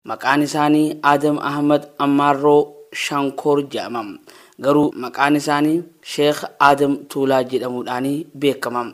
maqaan isaanii Adam Ahmad Ammarroo Shankor jedhamam. Garuu maqaan isaanii Sheekh Adam Tuulaa jedhamuudhaan beekamam.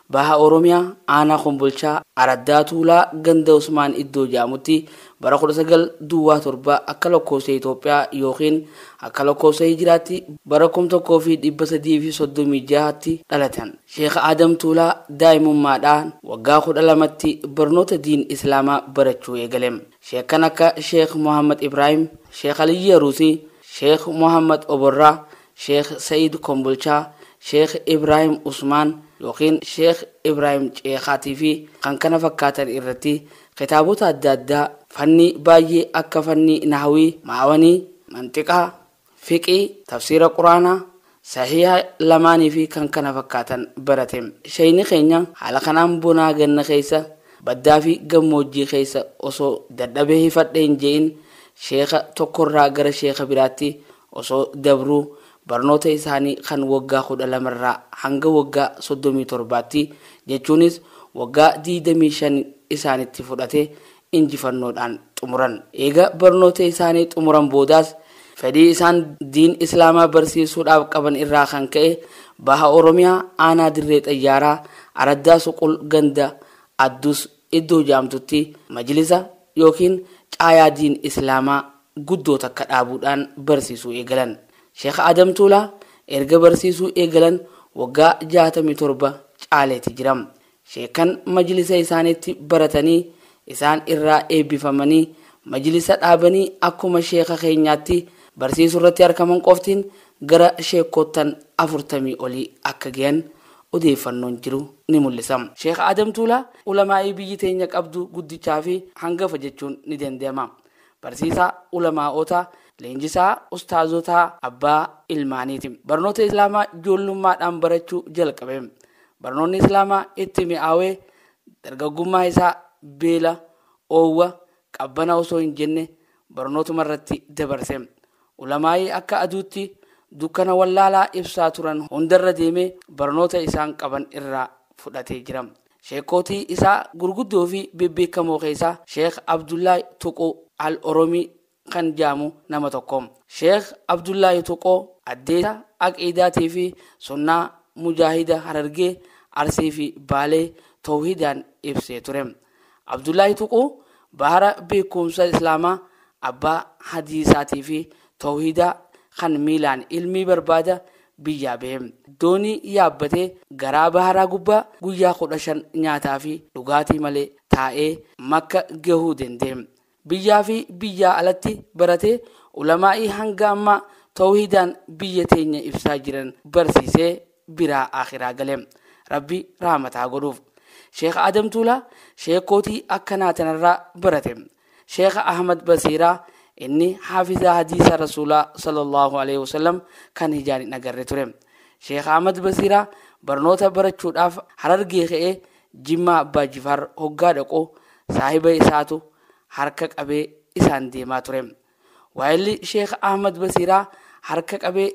Baha Oromiyaa aanaa Kombolchaa Araddaa Tuulaa ganda Usmaan iddoo jedhamutti bara 1907 akka lakkoofsa Itoophiyaa yookiin akka lakkoofsa Hijiraatti bara 1336tti dhalatan. Sheekh Adam Tuulaa daa'imummaadhaan waggaa 12tti barnoota diin Islaamaa barachuu eegale. Sheekhan akka Sheekh Muhammad Ibrahim, Sheekh Ali Yaruusi, Sheekh Muhammad Oborraa, Sheekh Said Kombolchaa, Sheekh Ibrahim Usmaan yookiin Sheekh Ibrahim Ceekaatii fi kan kana fakkaatan irratti kitaabota adda addaa fanni baay'ee akka fanni nahwii, maawanii, mantiqaa, fiqii, tafsiira quraanaa, sahiha lamaanii fi kan kana fakkaatan barate. Shayni keenya haala kanaan bonaa ganna keessa baddaa fi gammoojjii keessa osoo dadhabee hifadhe hin je'in sheekha tokkorraa gara sheekha biraatti osoo dabruu barnoota isaanii kan waggaa 12 irraa hanga waggaa 37tti jechuunis waggaa 25 isaanitti fudhate injifannoodhaan xumuran. Eega barnoota isaanii xumuran boodaas fedhii isaan diin Islaamaa barsiisuudhaaf qaban irraa kan ka'e baha Oromiyaa aanaa Dirree Xayyaaraa Araddaa Suqul ganda Addus iddoo jedhamtutti majlisa yookiin caayaa diin Islaamaa guddoo takka dhaabuudhaan barsiisuu eegalan. Sheekh Adam Tuulaa erga barsiisuu eegalan waggaa 67 caaleeti jiram. Sheekhan majlisa isaaniitti baratanii isaan irraa eebbifamanii majlisa dhaabanii akkuma sheekha keenyaatti barsiisuu irratti argaman qoftiin gara sheekottan 40 olii akka ga'an odeeffannoon jiru ni mul'isa. Sheekh Adam Tuulaa ulamaa'ii biyyi teenya qabdu guddichaa fi hangafa jechuun ni danda'ama. Barsiisaa ulamaa'otaa, leenjisaa ustaazotaa, abbaa ilmaaniiti. Barnoota Islaamaa ijoollummaadhaan barachuu jalqabe. Barnoonni Islaamaa itti mi'aawee dargaggummaa isaa beela, oowwa, qabbana osoo hin jenne barnootuma irratti dabarse. Ulamaa'ii akka aduutti dukkana wallaalaa ibsaa turan hundarra deemee barnoota isaan qaban irraa fudhatee jira. Sheekotii isaa gurguddoo fi bebbeekamoo keessaa Sheekh Abdullaahi Tuquu Al-Oromii kan jedhamu nama tokko. Sheekh Abdullaahi Tuquu addeessa aqiidaatii fi sunnaa mujaahida Harargee, Arsii fi Baalee tawhiidaan ibsee ture. Abdullaahi Tuquu bahara beekumsa Islaamaa, abbaa hadiisaatii fi tawhiidaa kan miilaan ilmii barbaada biyyaa bahe. Doonii yaabbatee garaa baharaa gubbaa guyyaa 15 nyaataa fi dhugaatii malee taa'ee Makka gahuu danda'e. Biyyaa fi biyyaa alatti baratee ulamaa'ii hanga ammaa tawhiidaan biyya teenya ibsaa jiran barsiisee biraa akhiraa gale. Rabbi rahmataa godhuuf. Sheekh Adam Tuulaa sheekotii akkanaa tanarraa barate. Sheekh Ahmad Basiiraa inni haafiza hadiisa Rasuulaa sallallahu alaihi wasallam kan hijaan hin agarre ture. Sheekh Ahmad Basiiraa barnoota barachuudhaaf Harargee ka'ee Jimmaa Abbaa Jifaar hoggaa dhaqoo saahiba isaatu harka qabee isaan deemaa ture. Waa'illi Sheekh Ahmad Basiiraa harka qabee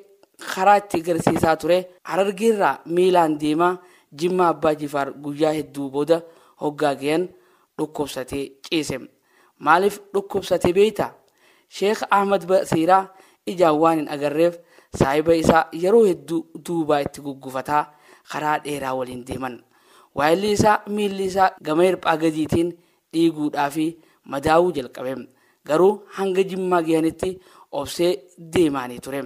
karaa itti garsiisaa ture. Harargeerraa miilaan deemaa Jimmaa Abbaa Jifaar guyyaa hedduu booda hoggaa ga'an dhukkubsatee ciise. Maaliif dhukkubsatee beeyta? Sheekh Ahmad Basiiraa ijaan waan hin agarreef saahiba isaa yeroo hedduu duubaa itti guggufataa karaa dheeraa waliin deeman. Waa'illi isaa miilli isaa gama hirphaa gadiitiin dhiiguudhaa fi madaawuu jalqabe. Garuu hanga Jimmaa ga'anitti obsee deemaanii ture.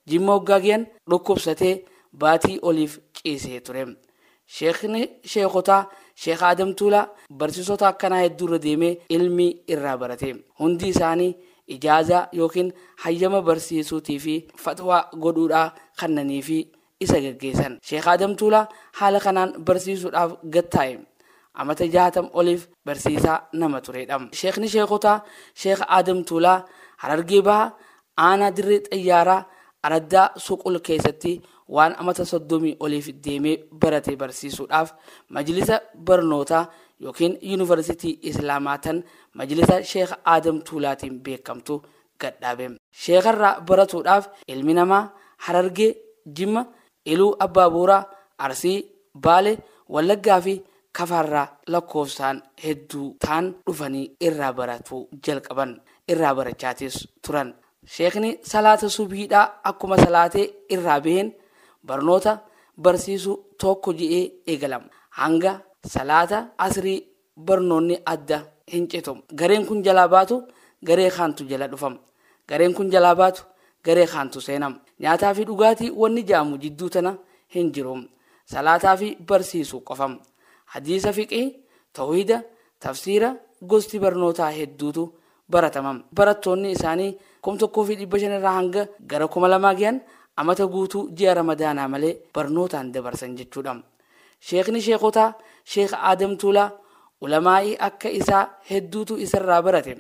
Jimma hoggaa ga'an dhukkubsatee baatii oliif ciisee ture. Sheekni sheekotaa Sheekh Adam Tuulaa barsiisota akkanaa hedduurra deemee ilmii irraa barate. Hundi isaanii ijaazaa yookiin hayyama barsiisuutii fi fatwaa godhuudhaa kannanii fi isa gaggeessan. Sheekh Adam Tuulaa haala kanaan barsiisuudhaaf gattaa'e. Amata 60 oliif barsiisaa nama turedha. Sheekni sheekotaa Sheekh Adam Tuulaa Harargee bahaa aanaa Dirree Xayyaaraa Araddaa Suqul keessatti waan amata 30 oliif deemee barate barsiisuudhaaf majlisa barnootaa yookiin yuunivarsiitii Islaamaa tan majlisa Sheekh Adam Tuulaatiin beekamtu gadhaabe. Sheekharraa baratuudhaaf ilmi namaa Harargee, Jimma, Iluu Abbaa Booraa, Arsii, Baalee, Wallaggaa fi kafarraa lakkoofsaan hedduu ta'an dhufanii irraa baratu jalqaban irraa barachaatis turan. Sheekni salaata subiidhaa akkuma salaatee irraa baheen barnoota barsiisuu tokko ji'ee eegalama. Hanga salaata asrii barnoonni adda hin citu. Gareen kun jalaa baatu garee kaantu jala dhufama. Gareen kun jalaa baatu garee kaantu seenama. Nyaataa fi dhugaatii wanni jaamu jidduu tana hin jiru. Salaataa fi barsiisuu qofam. Hadiisa fiqii, tawhiida, tafsiira gosti barnootaa hedduutu baratamam. Barattoonni isaanii 1,500 irraa hanga gara 2,000 gahan amata guutuu ji'a ramadaanaa malee barnootaan dabarsan jechuudha. Sheekni sheekotaa Sheek Adam Tuulaa ulamaa'ii akka isaa hedduutu isarraa barate.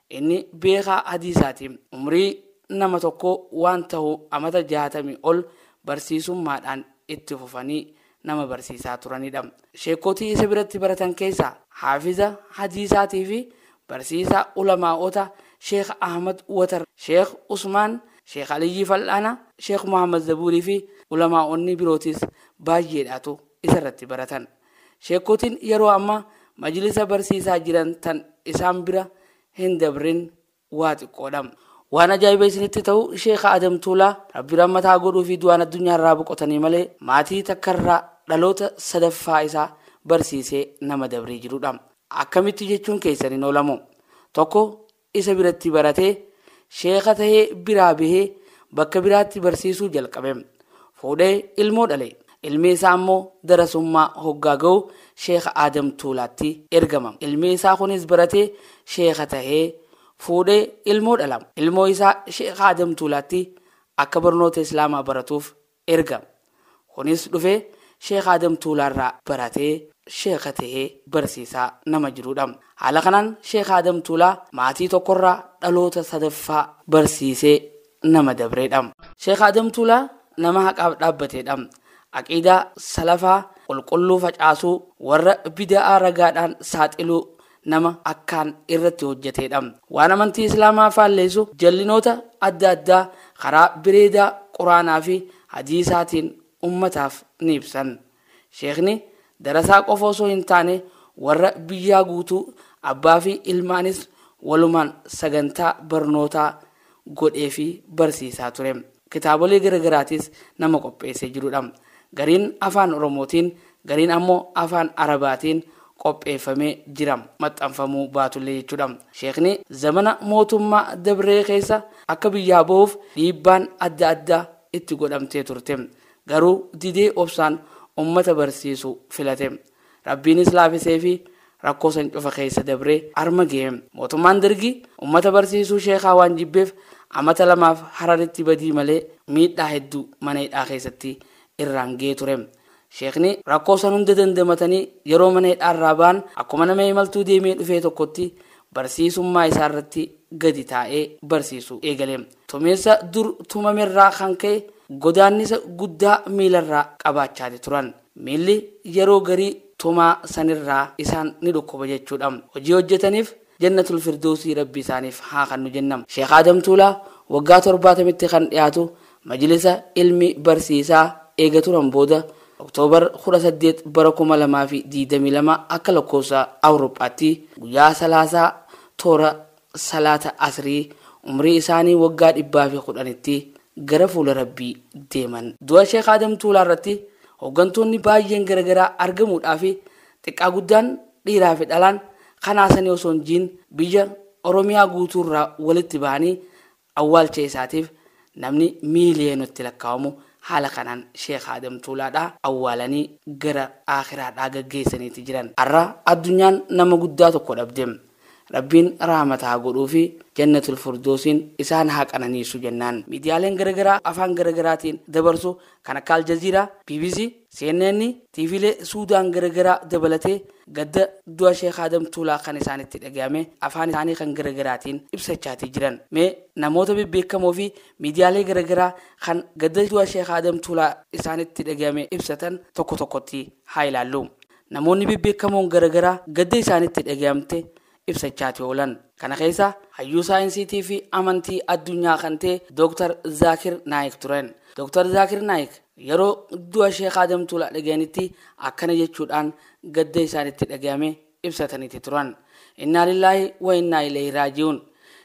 Inni beekaa hadiisaati. Umrii nama tokko waan ta'u amata 60 ol barsiisummaadhaan itti fufanii nama barsiisaa turanidha. Sheekotii isa biratti baratan keessaa haafiza hadiisaatii fi barsiisaa ulamaa'ota Sheek Ahmad Watar, Sheek Usmaan, Sheek Aliyyi Fal'aana, Sheek Muhammad Zabuurii fi ulamaa'onni birootis baay'eedhaatu isarratti baratan. Sheekotiin yeroo ammaa majlisa barsiisaa jiran tan isaan bira hin dabrin waa xiqqoodha. Waan ajaa'iba isinitti ta'u Sheek Adam Tuulaa Rabbi rahmataa godhuu fi du'aan addunyaarraa boqotanii malee maatii takkarraa dhaloota sadaffaa isaa barsiisee nama dabrii jirudha. Akkamitti jechuun keessan hin oolamu. Tokko isa biratti baratee sheeka tahee biraa bahee bakka biraatti barsiisuu jalqabe. Fuudhee ilmoo dhale. Ilmi isaa ammoo darasummaa hoggaa ga'u Sheek Adam Tuulaatti ergama. Ilmi isaa kunis baratee sheeka tahee fuudhee ilmoo dhalama. Ilmoo isaa Sheek Adam Tuulaatti akka barnoota Islaamaa baratuuf ergama. Kunis dhufee Sheek Adam Tuulaarraa baratee sheeka tahee barsiisaa nama jirudha. Haala kanaan Sheek Adam Tuulaa maatii tokkorraa dhaloota sadaffaa barsiisee nama dabreedha. Sheek Adam Tuulaa nama haqaaf dhaabbateedha. Aqiidaa salafaa qulqulluu facaasuu warra bida'aa ragaadhaan saaxiluu nama akkaan irratti hojjeteedha. Waan amantii Islaamaa faalleessu jallinoota adda addaa karaa bireedaa Quraanaa fi hadiisaatiin ummataaf ni ibsan. Sheekni darasaa qofa osoo hin taane warra biyyaa guutuu abbaa fi ilmaanis walumaan sagantaa barnootaa godhee fi barsiisaa ture. Kitaabolee garaagaraatis nama qopheessee jirudha. Gariin afaan Oromootiin, gariin ammoo afaan Arabaatiin qopheeffamee jira. Maxxanfamuu baatullee jechuudha. Sheekni zamana mootummaa dabree keessa akka biyyaa bahuuf dhiibbaan adda addaa itti godhamtee turte. Garuu didee obsaan ummata barsiisu filate. Rabbiinis laafisee fi rakkoo san cufa keessa dabree arma ga'e. Mootummaan Dargii ummata barsiisuu sheekaa waan jibbeef amata 2 Hararitti badii malee miidhaa hedduu mana hidhaa keessatti irraan ga'ee ture. Sheekni rakkoo san hunda dandamatanii yeroo mana hidhaarraa ba'an akkuma nama imaltuu deemee dhufee tokkotti barsiisummaa isaarratti gadi taa'ee barsiisu eegale. Tumeessa dur tumamerraa kan ka'e godaannisa guddaa miilarraa qabaachaa turan. Miilli yeroo garii tumaa sanirraa isaan ni dhukkuba jechuudha. Hojii hojjetaniif jannatul firdoosii rabbi isaaniif haa kennu jennam. Sheek Adam Tuulaa waggaa 70tti kan dhiyaatu majlisa ilmi barsiisaa eega turan booda Oktoobar 18 bara 2022 akka lakkoofsa Awurooppaatti guyyaa 30 toora salaata asrii umrii isaanii waggaa 110tti gara fuula rabbii deeman. Du'a Sheek Adam Tuulaa irratti hooggantoonni baay'een garagaraa argamuudhaaf xiqqaa guddaan dhiiraa fi dhalaan kanaasanii osoo hin jiin biyya Oromiyaa guutuurraa walitti bahanii awwaalcha isaatiif namni miiliyoonatti lakkaa'amu haala kanaan Sheek Adam Tuulaadhaa awwaalanii gara akhiraadhaa gaggeessaniiti jiran. Har'a addunyaan nama guddaa tokko dhabde. Rabbiin rahmataa godhuu fi jannatul firdoosiin isaan haa qananiisu jennaan. Miidiyaaleen garagaraa afaan garagaraatiin dabarsu kan akka Aljaziiraa, BBC, CNN, TVlee Suudaan garagaraa dabalatee gadda du'a Sheek Adam Tuulaa kan isaanitti dhagahame afaan isaanii kan garagaraatiin ibsachaatii jiran. Mee namoota bebbeekamoo fi miidiyaalee garagaraa kan gadda du'a Sheek Adam Tuulaa isaanitti dhagahame ibsatan tokko tokkotti haa ilaallu. Namoonni bebbeekamoon garagaraa gadda isaanitti dhagahamte ibsachaati oolan. Kana keessa hayyuu saayinsiitii fi amantii addunyaa kan ta'e Dr. Zakir Naik turan. Dr. Zakir Naik yeroo du'a Sheekh Adam Tuulaa dhaga'anitti akkana jechuudhaan gadda isaanitti dhaga'ame ibsataniiti turan. Inna lillahi wa inna ilayhi raaji'uun.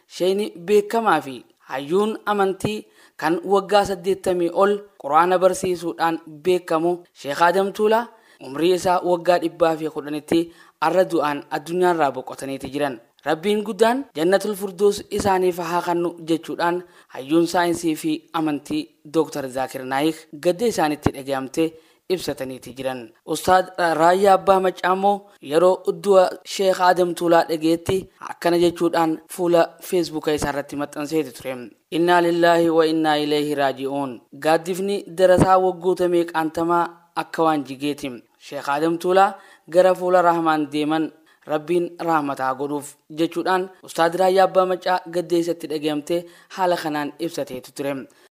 Sheeyni beekamaa fi hayyuun amantii kan waggaa 80 ol Quraana barsiisuudhaan beekamu Sheekh Adam Tuulaa umrii isaa waggaa 110tti arra du'aan addunyaarraa boqotaniiti jiran. Rabbiin guddaan jannatul firdoos isaaniif haa kennu jechuudhaan hayyuun saayinsii fi amantii Dr. Zakir Naik gadda isaanitti dhaga'amte ibsataniiti jiran. Ustaad Raayyaa Abbaa Macaamoo yeroo du'a Sheekh Adam Tuulaa dhaga'etti akkana jechuudhaan fuula Facebook isaarratti maxxanseeti ture. Inna lillahi wa inna ilayhi raaji'uun. Gaaddifni darasaa waggoota meeqaantamaa akka waan jigeeti. Sheekh Adam Tuulaa gara fuula rahmaan deeman Rabbiin rahmataa godhuuf jechuudhaan Ustaad Raayyaa Abbaa Macaa gadda isatti dhaga'amte haala kanaan ibsateetu ture.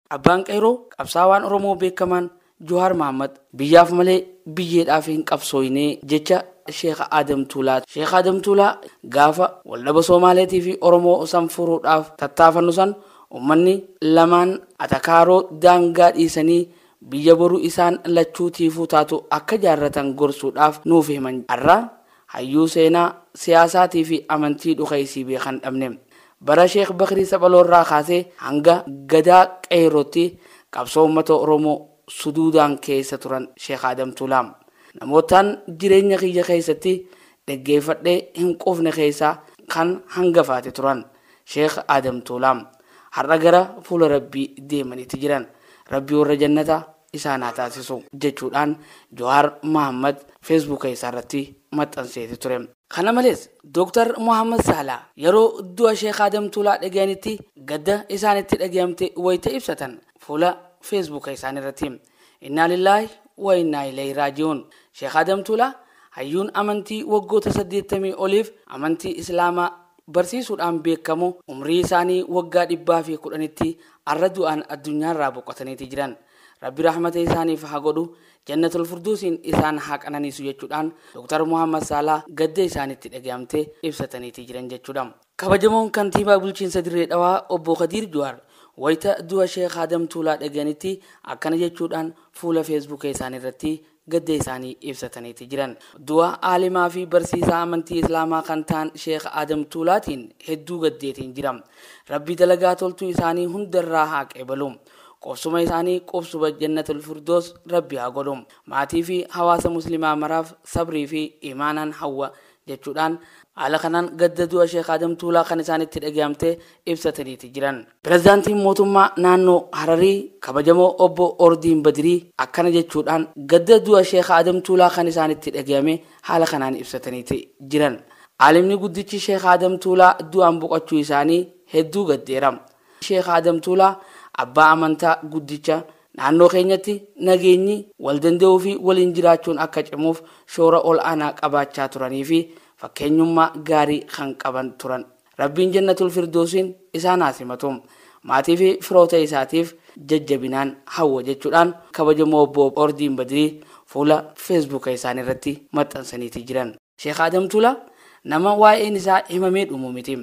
Abbaan Qeyroo qabsaawaan Oromoo beekamaan Johaar Mahammad biyyaaf malee biyyeedhaaf hin qabsooyne jecha Sheekh Adam Tuulaa. Sheekh Adam Tuulaa gaafa waldhaba Somaaleetii fi Oromoo san furuudhaaf tattaafannu san ummanni lamaan atakaaroo daangaa dhiisanii biyya boru isaan lachuutiifuu taatu akka jaarratan gorsuudhaaf nuuf himan. Arraa hayyuu seenaa siyaasaatii fi amantii dhukeessii beekan dhabne. Bara Sheekh Bakrii Sabaloorraa kaasee hanga gadaa Qeyrootti qabsoo uummata Oromoo suduudaan keessa turan Sheekh Adam Tuulaa. Namootaan jireenya kiyya keessatti dhaggeeffadhee hin qufne keessaa kan hangafaate turan Sheekh Adam Tuulaa. Har'a gara fuula Rabbii deemaniiti jiran. Rabbii warra jannataa isaan haa taasisu jechuudhaan Johaar Mahammad Facebook isaarratti maxxanseeti ture. Kana malees Dr. Muhammad Saalaa yeroo du'a Sheekh Adam Tuulaa dhaga'anitti gadda isaanitti dhaga'amte wayita ibsatan fuula Facebook isaaniirratti. Inna lillahi wa inna ilayhi raaji'uun. Sheekh Adam Tuulaa hayyuun amantii waggoota 80 oliif amantii Islaamaa barsiisuudhaan beekamu umrii isaanii waggaa 110tti arra du'aan addunyaarraa boqotaniiti jiran. Rabbi rahmata isaaniif haa godhu jannatul firdoosiin isaan haa qananiisu jechuudhaan Dr. Muhammad Saalaa gadda isaanitti dhaga'amte ibsataniiti jiran jechuudha. Kabajamoon kantiibaa bulchiinsa Dirree Dhawaa obbo Khadiir Juwaar wayita du'a Sheekh Adam Tuulaa dhaga'anitti akkana jechuudhaan fuula Facebook isaaniirratti gadda isaanii ibsataniiti jiran. Du'a aalimaa fi barsiisaa amantii Islaamaa kan ta'an Sheekh Adam Tuulaatiin hedduu gaddeetiin jira. Rabbi dalagaa toltuu isaanii hundarraa haa qeebalu. Qobsuma isaanii qobsuma jannatul firdoos Rabbi haa godhu. Maatii fi hawaasa muslimaa maraaf sabrii fi imaanaan hawwa jechuudhaan haala kanaan gadda du'a Sheekh Adam Tuulaa kan isaanitti dhaga'amte ibsataniiti jiran. Pirezidaantiin mootummaa naannoo Hararii kabajamoo obbo Ordiin Badirii akkana jechuudhaan gadda du'a Sheekh Adam Tuulaa kan isaanitti dhaga'ame haala kanaan ibsataniiti jiran. Aalimni guddichi Sheekh Adam Tuulaa du'aan boqochuu isaanii hedduu gaddeera. Sheekh Adam Tuulaa abbaa amantaa guddicha naannoo keenyatti nageenyi wal danda'uu fi waliin jiraachuun akka cimuuf shoora ol aanaa qabaachaa turanii fi fakkeenyummaa gaarii kan qaban turan. Rabbiin jannatul firdoosiin isaan haa simatu. Maatii fi firoota isaatiif jajjabinaan hawwa jechuudhaan kabajamoo obbo Ordiin Badirii fuula Facebook isaaniirratti maxxansaniiti jiran. Sheekh Adam Tuulaa nama waa'een isaa himamee dhumu miti.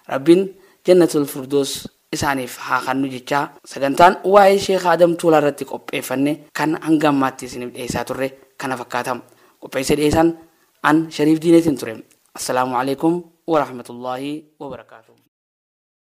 Rabbiin jannatul firdoos isaaniif haa kennu jecha sagantaan waa'ee Sheekh Adam Tuulaa irratti qopheeffanne kan hanga ammaatti isiniif dhiyeessaa turre kana fakkaata. Qopheessee dhiyeessan an Shariif Diineetiin ture. Assalaamu alaikum wa rahmatullahi wa barakaatuh.